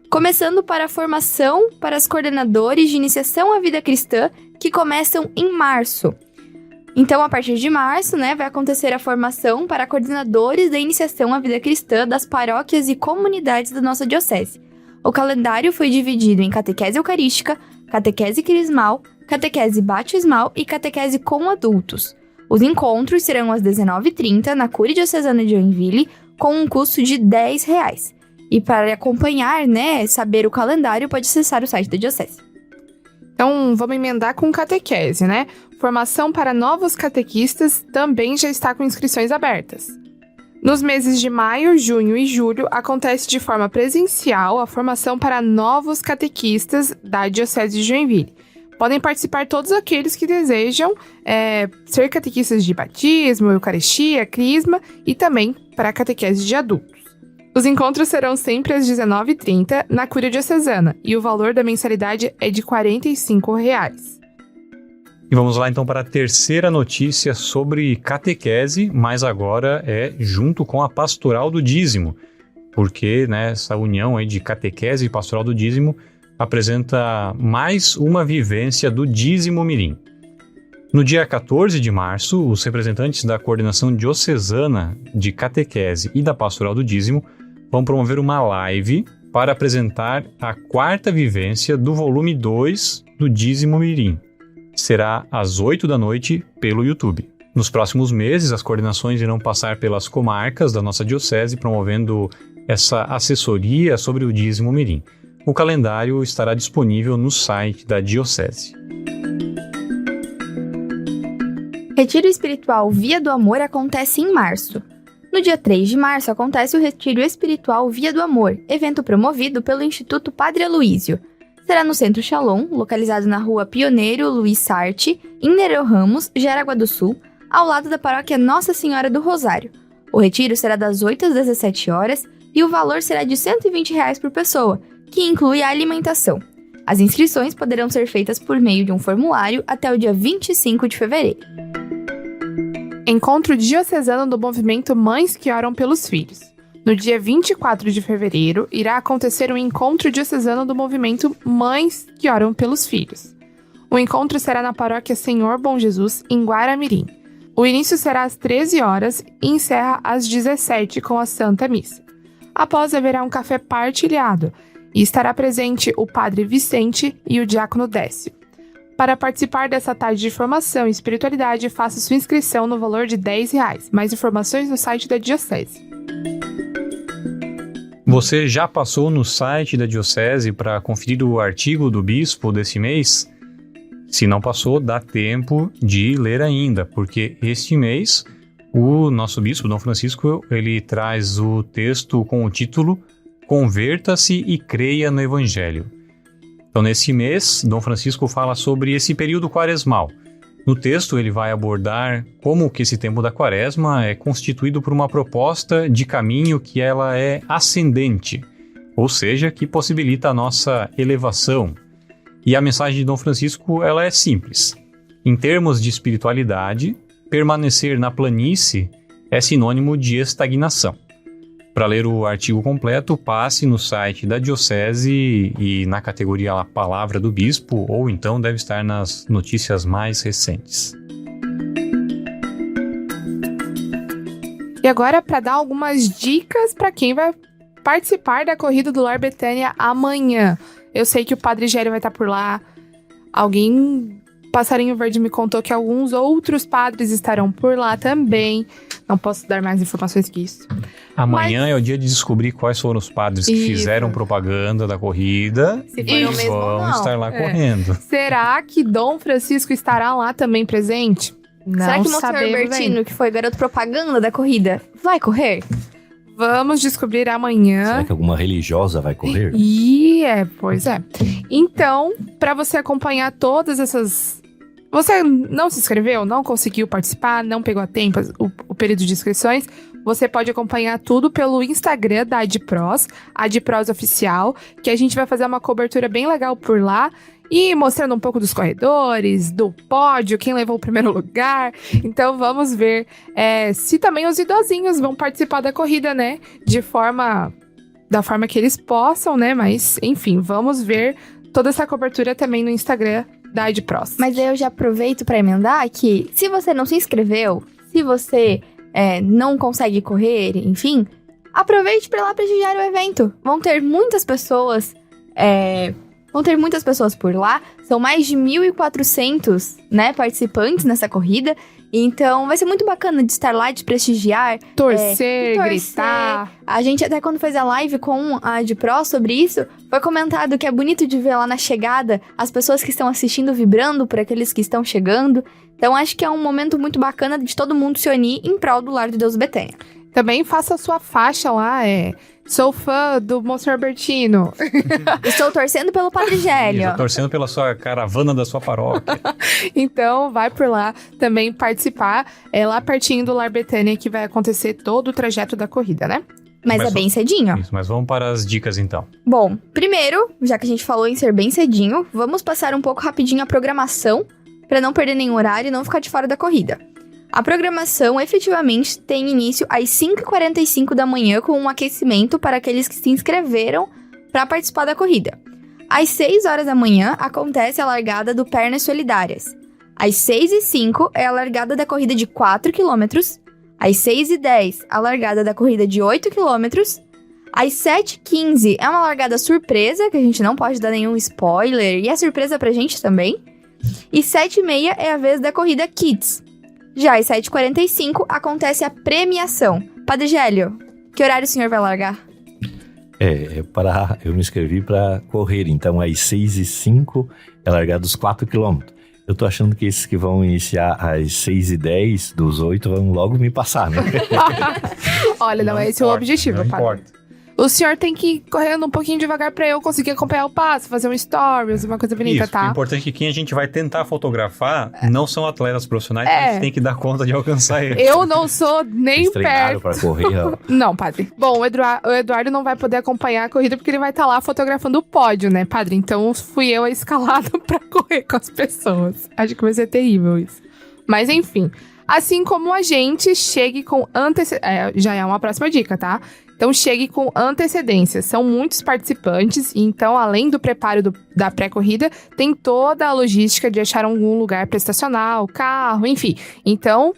Começando para a formação para os coordenadores de iniciação à vida cristã, que começam em março. Então, a partir de março, vai acontecer a formação para coordenadores da iniciação à vida cristã das paróquias e comunidades da nossa diocese. O calendário foi dividido em catequese eucarística, catequese crismal, catequese batismal e catequese com adultos. Os encontros serão às 19h30 na Cúria Diocesana de Joinville, com um custo de R$10. E para acompanhar, saber o calendário, pode acessar o site da diocese. Então, vamos emendar com catequese, Formação para novos catequistas também já está com inscrições abertas. Nos meses de maio, junho e julho, acontece de forma presencial a formação para novos catequistas da Diocese de Joinville. Podem participar todos aqueles que desejam ser catequistas de batismo, eucaristia, crisma e também para a catequese de adultos. Os encontros serão sempre às 19h30 na Cúria Diocesana e o valor da mensalidade é de R$45. E vamos lá então para a terceira notícia sobre catequese, mas agora é junto com a pastoral do dízimo, porque essa união aí de catequese e pastoral do dízimo apresenta mais uma vivência do dízimo mirim. No dia 14 de março, os representantes da coordenação diocesana de catequese e da pastoral do dízimo vão promover uma live para apresentar a quarta vivência do volume 2 do dízimo mirim. Será às 20h pelo YouTube. Nos próximos meses, as coordenações irão passar pelas comarcas da nossa diocese, promovendo essa assessoria sobre o dízimo mirim. O calendário estará disponível no site da diocese. Retiro espiritual Via do Amor acontece em março. No dia 3 de março acontece o Retiro espiritual Via do Amor, evento promovido pelo Instituto Padre Aloísio. Será no Centro Shalom, localizado na rua Pioneiro Luiz Sarte, em Nereu Ramos, Jaraguá do Sul, ao lado da paróquia Nossa Senhora do Rosário. O retiro será das 8 às 17 horas e o valor será de R$120 por pessoa, que inclui a alimentação. As inscrições poderão ser feitas por meio de um formulário até o dia 25 de fevereiro. Encontro diocesano do movimento Mães que Oram pelos Filhos. No dia 24 de fevereiro, irá acontecer um encontro diocesano do movimento Mães que Oram pelos Filhos. O encontro será na paróquia Senhor Bom Jesus, em Guaramirim. O início será às 13 horas e encerra às 17 com a Santa Missa. Após, haverá um café partilhado e estará presente o Padre Vicente e o Diácono Décio. Para participar dessa tarde de formação e espiritualidade, faça sua inscrição no valor de R$10. Mais informações no site da Diocese. Você já passou no site da Diocese para conferir o artigo do Bispo desse mês? Se não passou, dá tempo de ler ainda, porque este mês o nosso Bispo, Dom Francisco, ele traz o texto com o título Converta-se e creia no Evangelho. Então, nesse mês, Dom Francisco fala sobre esse período quaresmal. No texto, ele vai abordar como que esse tempo da quaresma é constituído por uma proposta de caminho que ela é ascendente, ou seja, que possibilita a nossa elevação. E a mensagem de Dom Francisco ela é simples. Em termos de espiritualidade, permanecer na planície é sinônimo de estagnação. Para ler o artigo completo, passe no site da Diocese e na categoria lá, Palavra do Bispo, ou então deve estar nas notícias mais recentes. E agora, para dar algumas dicas para quem vai participar da corrida do Lar Betânia amanhã. Eu sei que o Padre Gério vai estar por lá. Passarinho Verde me contou que alguns outros padres estarão por lá também. Não posso dar mais informações que isso. Amanhã é o dia de descobrir quais foram os padres que fizeram propaganda da corrida. Se for o mesmo, vão não. estar lá correndo. Será que Dom Francisco estará lá também presente? Não Será que o Monsenhor sabemos Bertino, ainda. que foi garoto propaganda da corrida, vai correr? Vamos descobrir amanhã. Será que alguma religiosa vai correr? Pois é. Então, para você acompanhar todas essas... Você não se inscreveu, não conseguiu participar, não pegou a tempo o período de inscrições, você pode acompanhar tudo pelo Instagram da Adpros, Adpros Oficial, que a gente vai fazer uma cobertura bem legal por lá, e mostrando um pouco dos corredores, do pódio, quem levou o primeiro lugar. Então vamos ver se também os idosinhos vão participar da corrida, né? Da forma que eles possam, né? Mas, enfim, vamos ver toda essa cobertura também no Instagram da Adpros. Mas aí eu já aproveito para emendar que se você não se inscreveu, se você não consegue correr, enfim, aproveite para ir lá prestigiar o evento. Vão ter muitas pessoas por lá. São mais de 1.400, né, participantes nessa corrida. Então, vai ser muito bacana de estar lá, de prestigiar. Torcer, gritar. A gente até quando fez a live com a Adpro sobre isso, foi comentado que é bonito de ver lá na chegada as pessoas que estão assistindo vibrando por aqueles que estão chegando. Então, acho que é um momento muito bacana de todo mundo se unir em prol do Lar de Deus Betânia. Também faça a sua faixa lá, sou fã do Monsenhor Bertino. Estou torcendo pelo Padre Gélio. Estou torcendo pela sua caravana da sua paróquia. Então, vai por lá também participar. É lá pertinho do Lar Betânia que vai acontecer todo o trajeto da corrida, né? Mas é bem cedinho. Isso, mas vamos para as dicas então. Bom, primeiro, já que a gente falou em ser bem cedinho, vamos passar um pouco rapidinho a programação para não perder nenhum horário e não ficar de fora da corrida. A programação efetivamente tem início às 5h45 da manhã com um aquecimento para aqueles que se inscreveram para participar da corrida. Às 6 horas da manhã acontece a largada do Pernas Solidárias. Às 6h05 é a largada da corrida de 4 km. Às 6h10 a largada da corrida de 8 km. Às 7h15 é uma largada surpresa, que a gente não pode dar nenhum spoiler, e é surpresa pra gente também. E 7h30 é a vez da corrida Kids. Já às 7h45 acontece a premiação. Padre Gélio, que horário o senhor vai largar? Eu me inscrevi para correr, então às 6h05 é largada dos 4 km. Eu tô achando que esses que vão iniciar às 6h10 dos 8 vão logo me passar, né? Olha, não é esse o objetivo, não padre. importa. O senhor tem que ir correndo um pouquinho devagar pra eu conseguir acompanhar o passo, fazer um stories, uma coisa bonita, Isso, tá? o importante é que quem a gente vai tentar fotografar não são atletas profissionais, então a gente tem que dar conta de alcançar eles. Eu não sou nem Eles treinaram perto. para correr, ó. Não, padre. Bom, o Eduardo não vai poder acompanhar a corrida porque ele vai estar lá fotografando o pódio, né, padre? Então fui eu a escalada pra correr com as pessoas. Acho que vai ser terrível isso. Mas enfim, assim como a gente, chegue com antecedência. Já é uma próxima dica, tá? Então chegue com antecedência. São muitos participantes, então além do preparo da pré-corrida, tem toda a logística de achar algum lugar para estacionar, o carro, enfim. Então,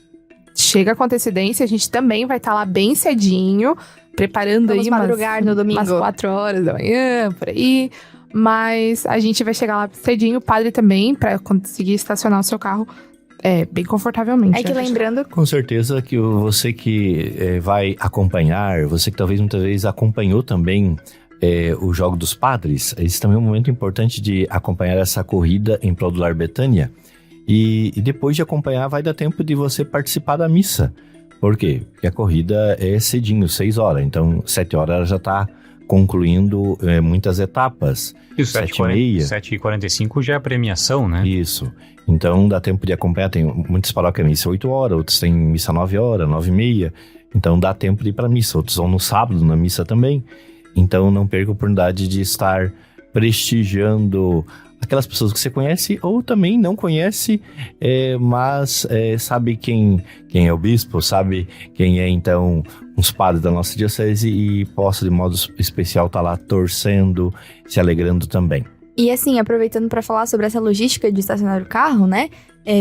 chega com antecedência, a gente também vai estar lá bem cedinho, preparando Vamos aí madrugar no domingo. umas 4 horas da manhã, por aí. Mas a gente vai chegar lá cedinho, o padre também, para conseguir estacionar o seu carro bem confortavelmente. É que lembrando... Com certeza que você que vai acompanhar, você que talvez muitas vezes acompanhou também o Jogo dos Padres, esse também é um momento importante de acompanhar essa corrida em prol do Lar Betânia. E depois de acompanhar, vai dar tempo de você participar da missa. Por quê? Porque a corrida é cedinho, 6 horas. Então, 7 horas ela já está concluindo muitas etapas. Isso, 7h30. 7h45 já é a premiação, né? Isso. Então, dá tempo de acompanhar. Tem muitas paróquias missa 8 horas, outros têm missa 9 horas, 9h30. Então, dá tempo de ir para missa. Outros vão no sábado, na missa também. Então, não perca a oportunidade de estar prestigiando aquelas pessoas que você conhece ou também não conhece, mas sabe quem é o bispo, sabe quem é então os padres da nossa diocese e possa de modo especial estar lá torcendo, se alegrando também. E assim, aproveitando para falar sobre essa logística de estacionar o carro, né?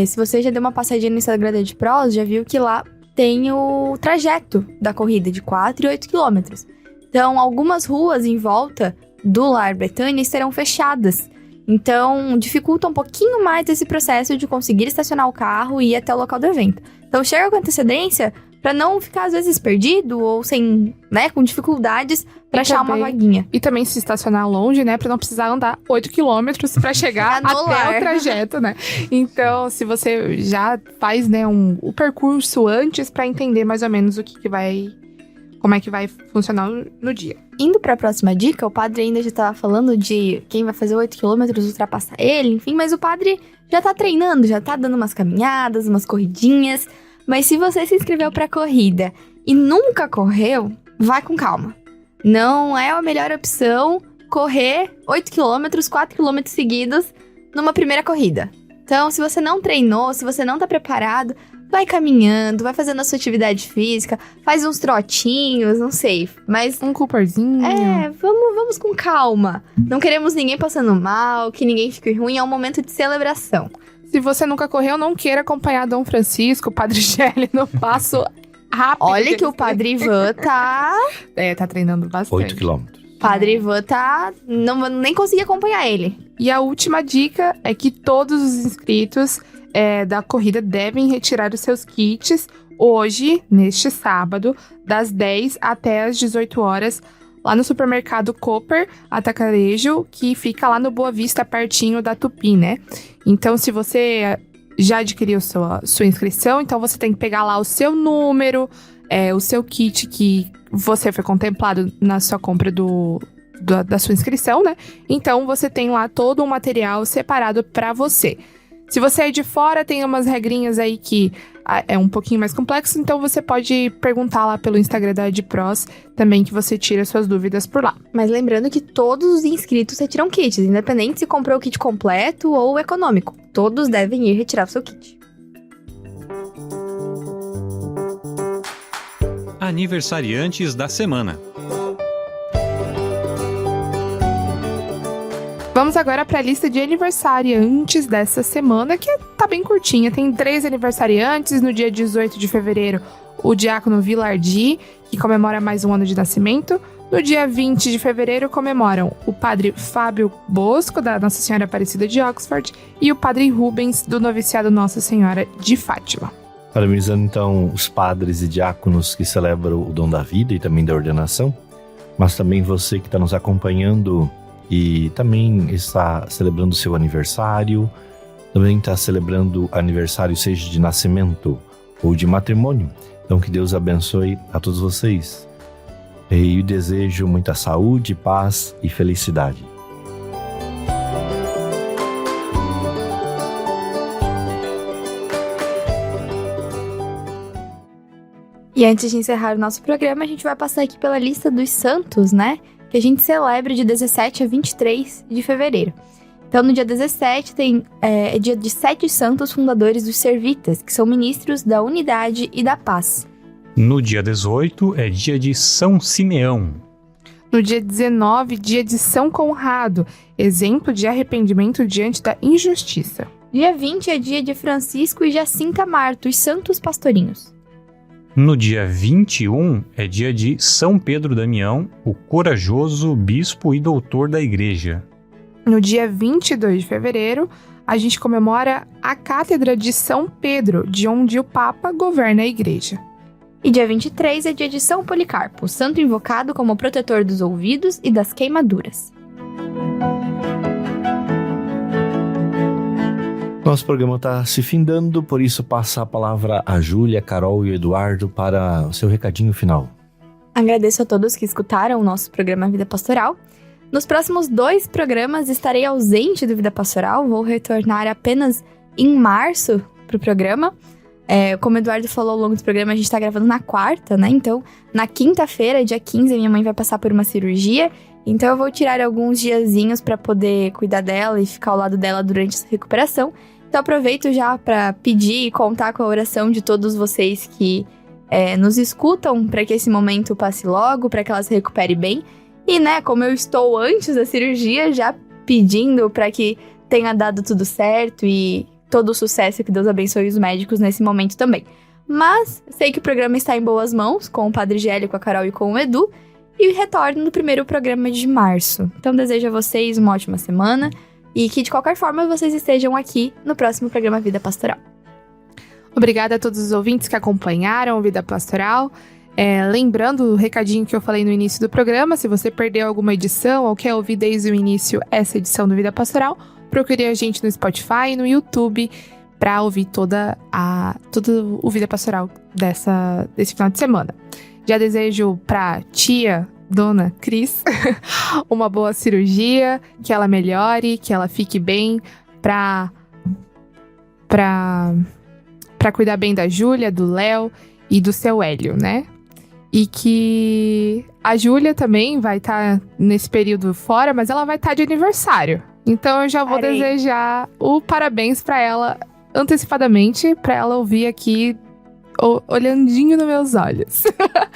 Se você já deu uma passadinha no Instagram da EdPros, já viu que lá tem o trajeto da corrida de 4 e 8 quilômetros. Então, algumas ruas em volta do Lar Betânia estarão fechadas. Então, dificulta um pouquinho mais esse processo de conseguir estacionar o carro e ir até o local do evento. Então, chega com antecedência para não ficar, às vezes, perdido ou sem, né, com dificuldades para achar uma vaguinha. E também se estacionar longe, né, para não precisar andar 8 quilômetros para chegar até o trajeto, né? Então, se você já faz, né, o percurso antes para entender mais ou menos como é que vai funcionar no dia. Indo para a próxima dica, o padre ainda já estava falando de quem vai fazer 8 quilômetros ultrapassar ele, enfim, mas o padre já tá treinando, já tá dando umas caminhadas, umas corridinhas. Mas se você se inscreveu para a corrida e nunca correu, vai com calma. Não é a melhor opção correr 8 quilômetros, 4 quilômetros seguidos numa primeira corrida. Então, se você não treinou, se você não tá preparado, vai caminhando, vai fazendo a sua atividade física, faz uns trotinhos, não sei, mas... Um Cooperzinho. Vamos com calma. Não queremos ninguém passando mal, que ninguém fique ruim, é um momento de celebração. Se você nunca correu, não queira acompanhar Dom Francisco, Padre Gelli no passo rápido. Olha que o Padre Ivan tá... tá treinando bastante. 8 quilômetros. Padre Ivan tá... nem consegui acompanhar ele. E a última dica é que todos os inscritos da corrida devem retirar os seus kits hoje, neste sábado, das 10 até as 18 horas, lá no supermercado Cooper Atacarejo, que fica lá no Boa Vista, pertinho da Tupi, né? Então, se você já adquiriu sua inscrição, então você tem que pegar lá o seu número, o seu kit que você foi contemplado na sua compra da sua inscrição, né? Então, você tem lá todo um material separado para você. Se você é de fora, tem umas regrinhas aí que é um pouquinho mais complexo, então você pode perguntar lá pelo Instagram da EdPros também, que você tira suas dúvidas por lá. Mas lembrando que todos os inscritos retiram kits, independente se comprou o kit completo ou econômico. Todos devem ir retirar o seu kit. Aniversariantes da semana. Vamos agora para a lista de aniversariantes dessa semana, que tá bem curtinha. Tem 3 aniversariantes. No dia 18 de fevereiro, o diácono Vilardi, que comemora mais um ano de nascimento. No dia 20 de fevereiro, comemoram o padre Fábio Bosco, da Nossa Senhora Aparecida de Oxford, e o padre Rubens, do noviciado Nossa Senhora de Fátima. Parabenizando, então, os padres e diáconos que celebram o dom da vida e também da ordenação, mas também você que está nos acompanhando e também está celebrando seu aniversário, também está celebrando aniversário, seja de nascimento ou de matrimônio. Então, que Deus abençoe a todos vocês. E desejo muita saúde, paz e felicidade. E antes de encerrar o nosso programa, a gente vai passar aqui pela lista dos santos, né? Que a gente celebra de 17 a 23 de fevereiro. Então, no dia 17, é dia de 7 santos fundadores dos Servitas, que são ministros da unidade e da paz. No dia 18, é dia de São Simeão. No dia 19, dia de São Conrado, exemplo de arrependimento diante da injustiça. Dia 20 é dia de Francisco e Jacinta Marto, os santos pastorinhos. No dia 21, é dia de São Pedro Damião, o corajoso bispo e doutor da igreja. No dia 22 de fevereiro, a gente comemora a Cátedra de São Pedro, de onde o Papa governa a igreja. E dia 23 é dia de São Policarpo, santo invocado como protetor dos ouvidos e das queimaduras. Nosso programa está se findando, por isso passa a palavra a Júlia, a Carol e o Eduardo para o seu recadinho final. Agradeço a todos que escutaram o nosso programa Vida Pastoral. Nos próximos 2 programas estarei ausente do Vida Pastoral, vou retornar apenas em março para o programa. Como o Eduardo falou ao longo do programa, a gente está gravando na quarta, né? Então, na quinta-feira, dia 15, minha mãe vai passar por uma cirurgia Então eu vou tirar alguns diazinhos para poder cuidar dela e ficar ao lado dela durante essa recuperação. Então aproveito já para pedir e contar com a oração de todos vocês que nos escutam para que esse momento passe logo, para que ela se recupere bem. E, né, como eu estou antes da cirurgia, já pedindo para que tenha dado tudo certo e todo o sucesso, que Deus abençoe os médicos nesse momento também. Mas sei que o programa está em boas mãos, com o Padre Gélio, com a Carol e com o Edu, e retorno no primeiro programa de março. Então desejo a vocês uma ótima semana e que de qualquer forma vocês estejam aqui no próximo programa Vida Pastoral. Obrigada a todos os ouvintes que acompanharam o Vida Pastoral. Lembrando o recadinho que eu falei no início do programa, se você perdeu alguma edição ou quer ouvir desde o início essa edição do Vida Pastoral, procure a gente no Spotify e no YouTube para ouvir todo o Vida Pastoral desse final de semana. Já desejo pra tia, Dona Cris, uma boa cirurgia, que ela melhore, que ela fique bem, pra cuidar bem da Júlia, do Léo e do seu Hélio, né? E que a Júlia também vai estar nesse período fora, mas ela vai estar de aniversário. Então eu já vou desejar o parabéns pra ela antecipadamente, pra ela ouvir aqui olhandinho nos meus olhos.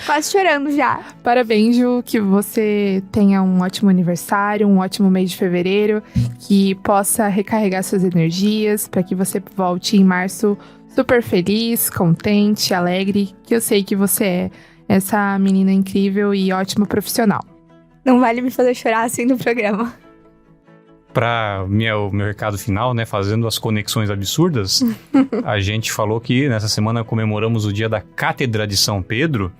Quase chorando já. Parabéns, Ju, que você tenha um ótimo aniversário, um ótimo mês de fevereiro, que possa recarregar suas energias, para que você volte em março super feliz, contente, alegre, que eu sei que você é essa menina incrível e ótima profissional. Não vale me fazer chorar assim no programa. Para meu recado final, né, fazendo as conexões absurdas, a gente falou que nessa semana comemoramos o dia da Cátedra de São Pedro.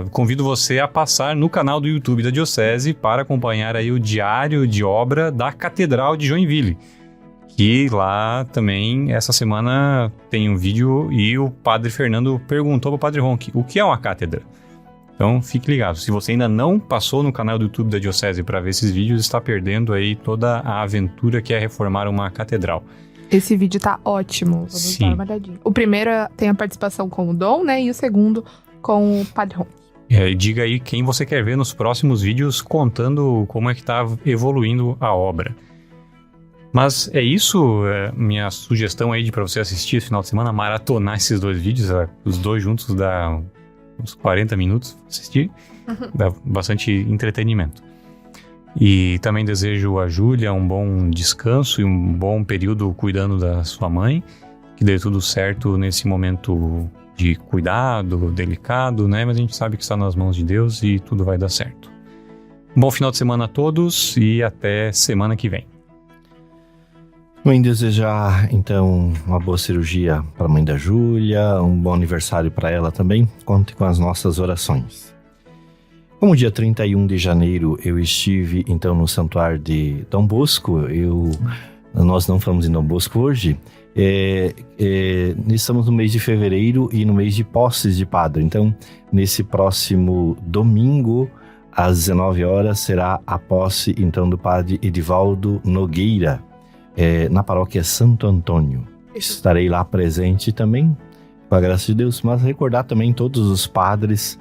Convido você a passar no canal do YouTube da Diocese para acompanhar aí o diário de obra da Catedral de Joinville, que lá também essa semana tem um vídeo e o Padre Fernando perguntou para o Padre Ronque o que é uma cátedra. Então, fique ligado. Se você ainda não passou no canal do YouTube da Diocese para ver esses vídeos, está perdendo aí toda a aventura que é reformar uma catedral. Esse vídeo tá ótimo. Vamos dar uma olhadinha. O primeiro tem a participação com o Dom, né? E o segundo com o Padre Ronque. Diga aí quem você quer ver nos próximos vídeos contando como é que tá evoluindo a obra. Mas é isso, minha sugestão aí para você assistir esse final de semana, maratonar esses dois vídeos, os dois juntos dá uns 40 minutos assistir, dá bastante entretenimento. E também desejo a Júlia um bom descanso e um bom período cuidando da sua mãe, que dê tudo certo nesse momento de cuidado, delicado, né? Mas a gente sabe que está nas mãos de Deus e tudo vai dar certo. Bom final de semana a todos e até semana que vem. Também desejar, então, uma boa cirurgia para a mãe da Júlia, um bom aniversário para ela também. Conte com as nossas orações. Como dia 31 de janeiro eu estive, então, no Santuário de Dom Bosco, nós não falamos em Dom Bosco hoje, estamos no mês de fevereiro e no mês de posses de padre. Então, nesse próximo domingo, às 19 horas, será a posse, então, do padre Edivaldo Nogueira, na paróquia Santo Antônio. Estarei lá presente também, com a graça de Deus, mas recordar também todos os padres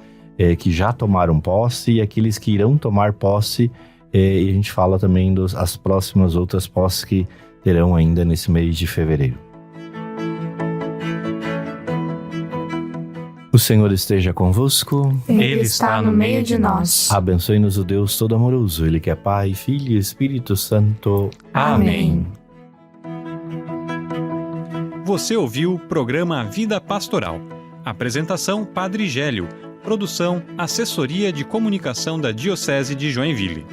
que já tomaram posse e aqueles que irão tomar posse, e a gente fala também das próximas outras posses que terão ainda nesse mês de fevereiro. O Senhor esteja convosco. Ele está no meio de nós. Abençoe-nos o Deus Todo-Amoroso, Ele que é Pai, Filho e Espírito Santo. Amém. Você ouviu o programa Vida Pastoral. Apresentação Padre Gélio. Produção Assessoria de Comunicação da Diocese de Joinville.